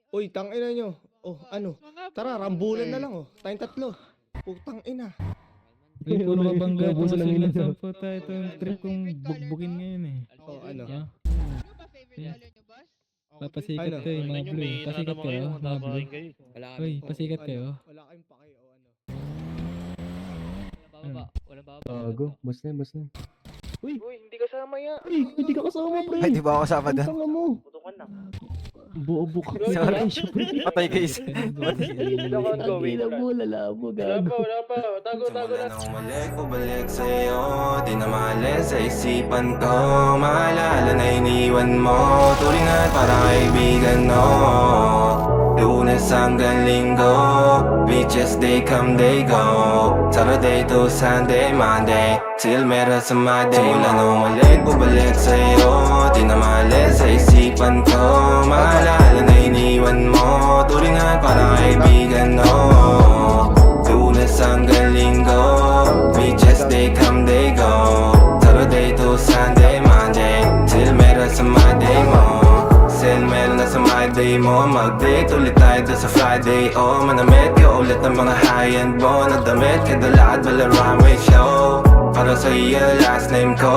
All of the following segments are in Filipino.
Uy, tangina nyo. Oh, ano? Tara, rambulan na lang oh. Tayong tatlo. Putang ina. Uy, puro kabangga itong Naubusan ng asul ina ng nyo. sampo tayo. Itong trip kong bugbukin ngayon eh. Oh, ano? Ha? Ano ba favorite Yeah. color nyo, boss? Papasikat Ano? kayo mga Tingnan nyo, blue. may ina Pasikat naman kayo, kayo. mga blue. Matapakin kayo. Wala kami. Uy, pasikat Ano? kayo. Wala kayong pake o ano? Walang bababa. Walang bababa. Gago, boss na, boss na. Uy, hindi kasama yan. Ay, hindi ka kasama, pre. Ay, di ba ako kasama Ang doon? tanga mo. Putukan na. Buo-buo ka. Sorry. Ay, syempre. Patay guys. Ang ina mo, lala mo, gago. Wala pa. Tago Simula lang. nang umalik, bumalik sa'yo. Di na maalis sa isipan ko. Maalala na iniwan mo. Turingan parang kaibigan, no. Lunes hanggang linggo. Beaches, they come, they go. Saturday to Sunday, Monday till meron sa Monday. Simula nang umalik, bumalik sa'yo. Di na maalis sa isipan ko. Maalala na iniwan mo. Turingan parang kaibigan, no. Lunes hanggang linggo. Beaches, they come, they go. Saturday to Sunday, Monday till meron sa Monday mo. Sale meron na sa Monday mo. Mag-date ulit tayo doon sa Friday. Oh, manamit ka ulit ng mga high-end mo. Nagdamit ka dalakad wala runway show. Para sa iyo last name ko.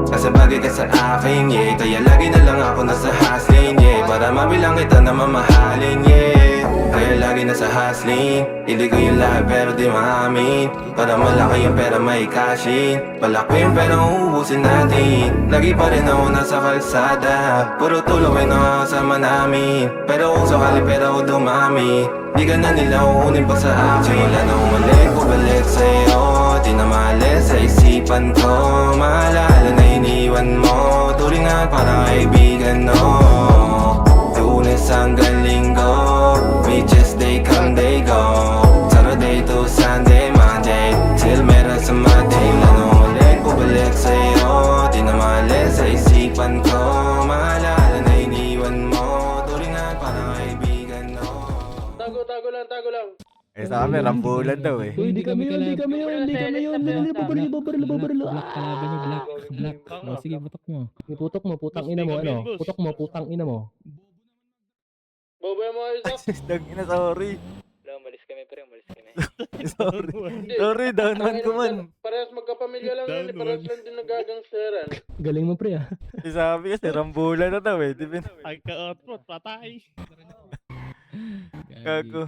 Kasi bagay ka sa akin, yeah. Kaya lagi na lang ako nasa hustling, yeah. Para mabilang kita na mamahalin, yeah. Kaya lagi nasa hustling. Hindi ko yung lahat pero di maamin. Para malaki yung pera may cashin. Palaki yung pera uubusin natin. Lagi pa rin ako nasa kalsada. Puro tulong ay nakakasama namin. Pero kung sakali pera ko dumami, di ka na nila uunin pa sa akin. Simula na umalik, bumalik sa'yo. Di na maalis sa isipan ko. Maalala na iniwan mo. Turingan parang kaibigan, no. Lunes hanggang linggo. Beaches, they come, they go. Saturday to Sunday, Monday till meron sa Monday. Simula na umalik, bumalik sa'yo. Di na maalis sa isipan ko. Maalala na iniwan mo. Turingan parang kaibigan, no. Tago lang. Eh sa amin, rambulan daw eh. Uy, hindi kami yun, hindi kami yun, hindi kami yun. Babaril. Black kalaban nyo, black. O sige, putok mo. Putok mo, putang ina mo, ano? Putok mo, putang ina mo. Boboy mo kayo, Zach. Dagina, sorry. Wala, umalis kami pre. Umalis kami. Sorry. Sorry, down man ko man. Parehas magkapamilya lang yun. Parehas lang din nagagangsteran. Galing mo, pre, ah. Sabi kasi, rambulan na daw eh. Di ba? Ay ka-output, patay. Gagi. Gago.